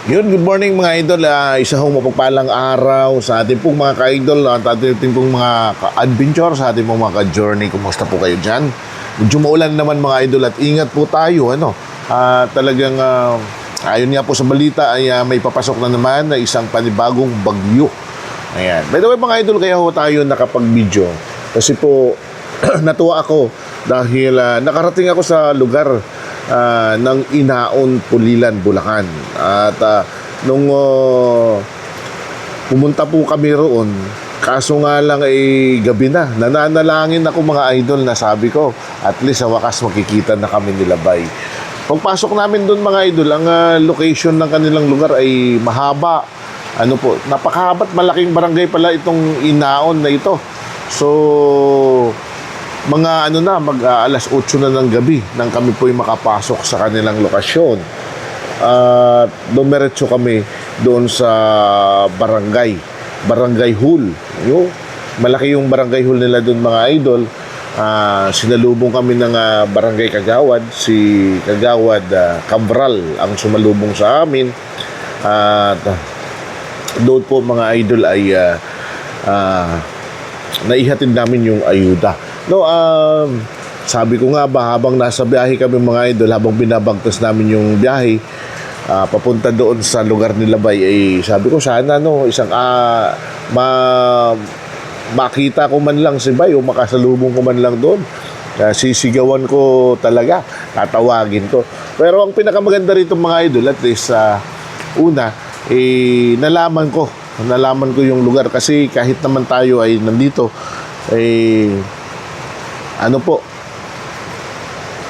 Yun, good morning mga idol. Isa hong mapagpalang araw sa ating pong mga ka-idol at ating pong mga ka-adventure, sa ating pong mga ka-journey. Kumusta po kayo dyan? Medyo maulan naman mga idol at ingat po tayo. Talagang ayon nga po sa balita ay may papasok na naman na isang panibagong bagyo. Ayan. By the way mga idol, kaya ho tayo nakapag-video kasi po natuwa ako dahil nakarating ako sa lugar ng Inaon, Pulilan, Bulacan. At nung pumunta po kami roon, kaso nga lang ay gabi na. Nananalangin ako mga idol na sabi ko, at least sa wakas makikita na kami nila Bay. Pagpasok namin doon mga idol, ang location ng kanilang lugar ay mahaba. Ano po, napakahaba't malaking barangay pala itong Inaon na ito. So mga alas 8 na ng gabi nang kami po'y makapasok sa kanilang lokasyon. At dumiretso kami doon sa barangay hall. Malaki yung barangay hall nila doon mga idol. Sinalubong kami ng barangay Kagawad. Si Kagawad Cabral ang sumalubong sa amin. At doon po mga idol ay naihatid namin yung ayuda. Sabi ko nga ba, habang nasa biyahe kami mga idol, habang binabagtas namin yung biyahe papunta doon sa lugar nila Bay, sabi ko sana isang makita ko man lang si Bay o makasalubong ko man lang doon. Sisigawan ko talaga, tatawagin ko. Pero ang pinakamaganda rito mga idol, at least nalaman ko yung lugar kasi kahit naman tayo ay nandito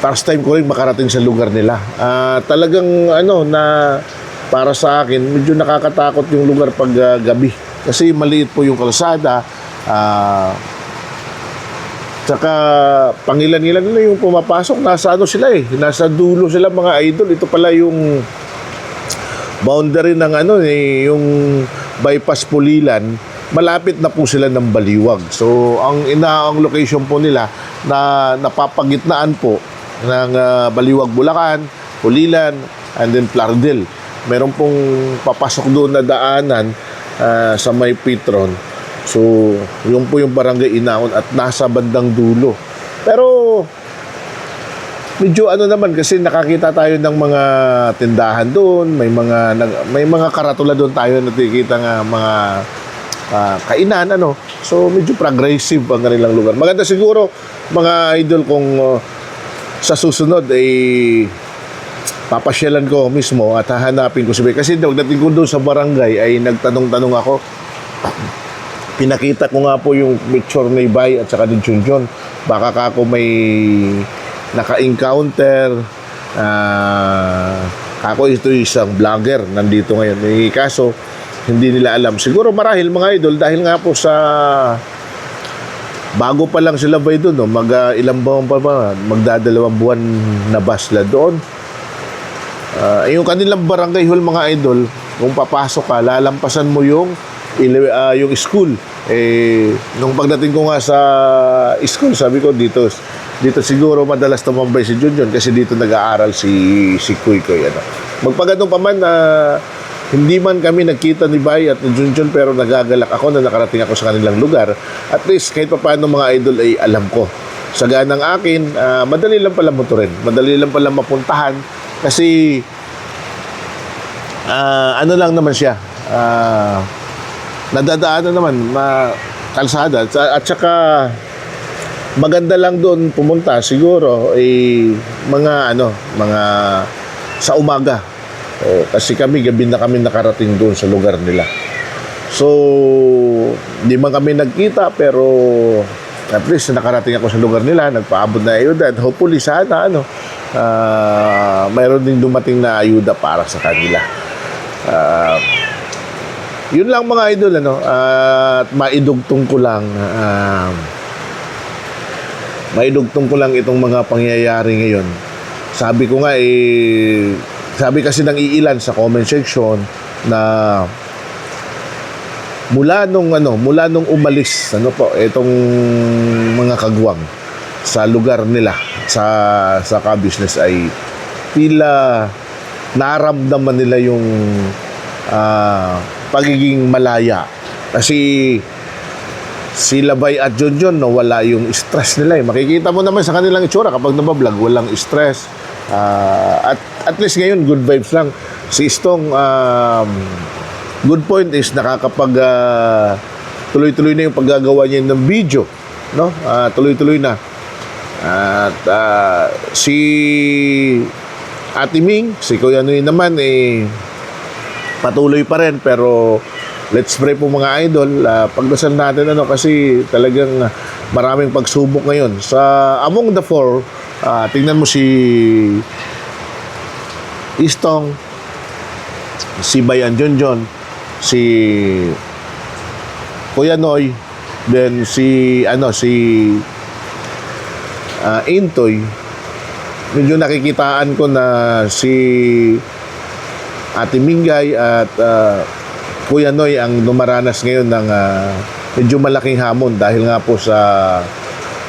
first time ko rin makarating sa lugar nila. Talagang na para sa akin medyo nakakatakot yung lugar pag gabi kasi maliit po yung kalsada. Tsaka pangilan-ilan na yung pumapasok, nasa nasa dulo sila mga idol. Ito pala yung boundary ng yung bypass Pulilan. Malapit na po sila ng Baliwag. So ang location po nila na napapagitnaan po ng Baliwag, Bulacan, Pulilan, and then Plardel. Meron pong papasok doon na daanan sa may Petron. So yun po yung barangay Inaon at nasa bandang dulo. Pero medyo naman kasi nakakita tayo ng mga tindahan doon, may mga karatula doon tayo nakikita nga mga kainan So medyo progressive ang kanilang lugar. Maganda siguro mga idol kung sa susunod ay papasyalan ko mismo at hahanapin ko si Bay. Kasi pagdating ko doon sa barangay ay nagtanong-tanong ako. Pinakita ko nga po yung picture ni Bay at saka ni Junjun. Baka ako may naka-encounter. Ako ito isang vlogger nandito ngayon. Kaso hindi nila alam. Siguro marahil mga idol dahil nga po sa bago pa lang sila Bay doon, ilang buwan pa ba, magdadalawang buwan na basla doon. Yung kanilang barangay hall mga idol, kung papasok ka, lalampasan mo yung school. Nung pagdating ko nga sa school, sabi ko dito siguro madalas tumambay si Junjun kasi dito nag-aaral si Kuy. Magpaganong pa man hindi man kami nagkita ni Bay at ni Junjun, pero nagagalak ako na nakarating ako sa kanilang lugar. At least kahit pa paano mga idol ay alam ko. Sa ganang akin, madali lang pala motorin. Madali lang pala mapuntahan kasi lang naman siya. Nadadaanan naman kalsada at saka maganda lang doon pumunta siguro mga sa umaga. Kasi gabi na kami nakarating doon sa lugar nila. So, di man kami nagkita pero at least nakarating ako sa lugar nila, nagpaabot na ayuda at hopefully sana mayroon ding dumating na ayuda para sa kanila. Yun lang mga idol at maidugtong ko lang itong mga pangyayari ngayon. Sabi ko nga sabi kasi ng iilan sa comment section na mula nung umalis itong mga kagwang sa lugar nila sa ka-business ay tila naramdaman nila yung pagiging malaya. Kasi si Labay at Junjun, no, wala yung stress nila. Makikita mo naman sa kanilang itsura kapag nabablog, walang stress. At least ngayon, good vibes lang. Si Istong, good point is nakakapag tuloy-tuloy na yung paggagawa niya ng video. No? Tuloy-tuloy na. At si Ate Ming, si Kuya Noy naman, patuloy pa rin. Pero let's pray po mga idol. Pagdasal natin kasi talagang maraming pagsubok ngayon. Sa among the four, tingnan mo si Istong, si Bayan Junjun, si Kuya Noy, then si Intoy. Medyo nakikitaan ko na si Ate Mingay at Kuya Noy ang dumaranas ngayon ng medyo malaking hamon dahil nga po sa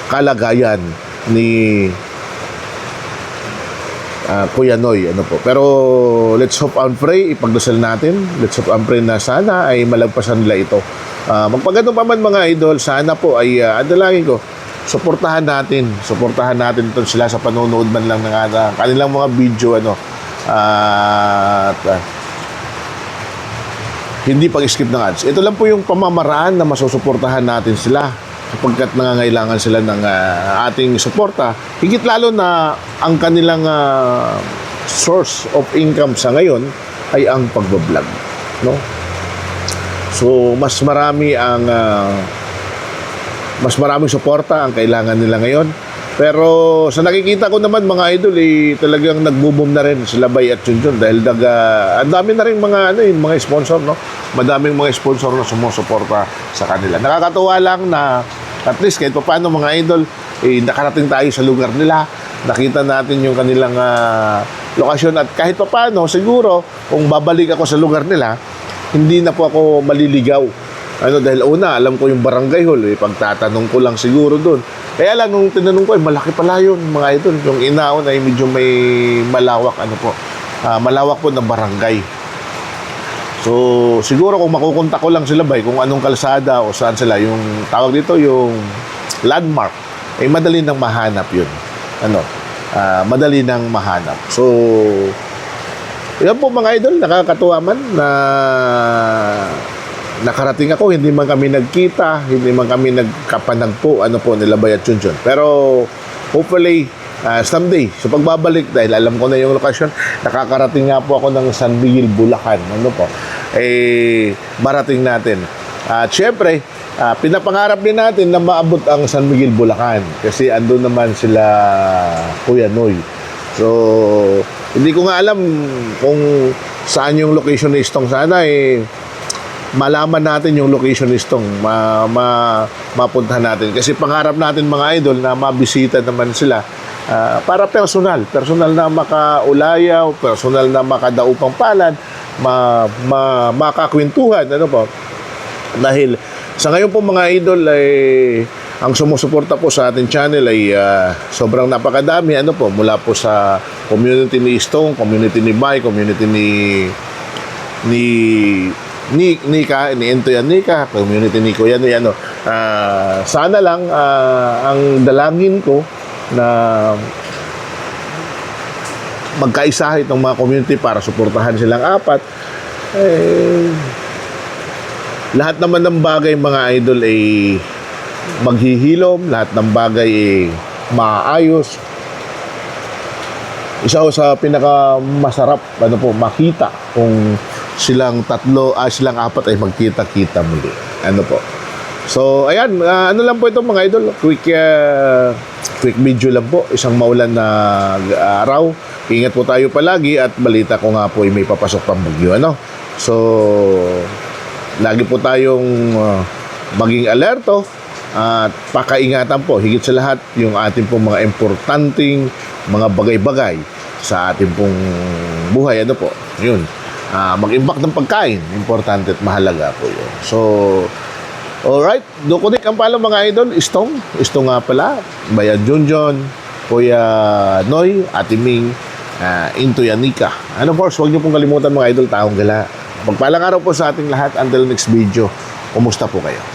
kalagayan ni Kuya Noy. Pero let's hope and pray, ipagdasal natin. Let's hope and pray na sana ay malagpasan nila ito. Magpagano pa man mga idol, sana po ay adalangin ko, suportahan natin ito sila sa panonood man lang ng kanilang mga video at hindi pag-skip ng ads. Ito lang po yung pamamaraan na masusuportahan natin sila sapagkat nangangailangan sila ng ating suporta. Higit lalo na ang kanilang source of income sa ngayon ay ang pagbablog, no? So mas maraming suporta ang kailangan nila ngayon. Pero sa nakikita ko naman mga idol, talagang nagbo-boom na rin sila Bay at Junjun dahil ang dami na rin mga sponsor, no? Madaming mga sponsor na sumusuporta sa kanila. Nakakatuwa lang na at least kahit paano mga idol, nakarating tayo sa lugar nila. Nakita natin yung kanilang lokasyon at kahit paano siguro kung babalik ako sa lugar nila, hindi na po ako maliligaw. Dahil una, alam ko yung barangay hall, pagtatanong ko lang siguro doon. Kaya lang, nung tinanong ko, malaki pala yun, mga idol. Yung inaon ay medyo may malawak, malawak po na barangay. So, siguro kung makukontak ko lang sila kung anong kalsada o saan sila, yung tawag dito, yung landmark, madali nang mahanap yun. Madali nang mahanap. So, yan po mga idol, nakakatuwa man na nakarating ako, hindi man kami nagkita, hindi man kami nagkapanagpo, nila Bay at Junjun. Pero hopefully, someday, sa pagbabalik, dahil alam ko na yung lokasyon, nakakarating nga po ako ng San Miguel, Bulacan. Marating natin. At syempre, pinapangarap din natin na maabot ang San Miguel, Bulacan. Kasi andun naman sila Kuya Noy. So, hindi ko nga alam kung saan yung location ni Istong. Sana malaman natin yung location ni Istong, mapuntahan natin. Kasi pangarap natin mga idol na mabisita naman sila para personal na makaulayaw, personal na makadaupang palad, makakwentuhan. Dahil sa ngayon po mga idol ang sumusuporta po sa ating channel ay sobrang napakadami. Mula po sa community ni Istong, community ni Bay, community ni Nika, ni Entoy and Nika, community ni Kuya Noy. Sana lang ang dalangin ko na magkaisa itong mga community para suportahan silang apat. Lahat naman ng bagay mga idol ay maghihilom, lahat ng bagay ay maayos. Isa sa pinakamasarap makita kung silang apat ay magkita-kita muli. So, ayan, lang po ito mga idol. Quick video lang po. Isang maulan na araw. Ingat po tayo palagi at balita ko nga po ay may papasok pang bagyo. So, lagi po tayong maging alerto at pakaingatan po. Higit sa lahat, yung ating pong mga importanteng mga bagay-bagay sa ating pong buhay. Yun. Mag-imbak ng pagkain, importante at mahalaga po yun. So, alright, dukunik ang pala mga idol. Istong nga pala, Bayan Junjun, Kuya Noy, Ate Ming, into Yanika. And of course, huwag niyo pong kalimutan mga idol, Taong Gala. Magpalang araw po sa ating lahat. Until next video, kumusta po kayo?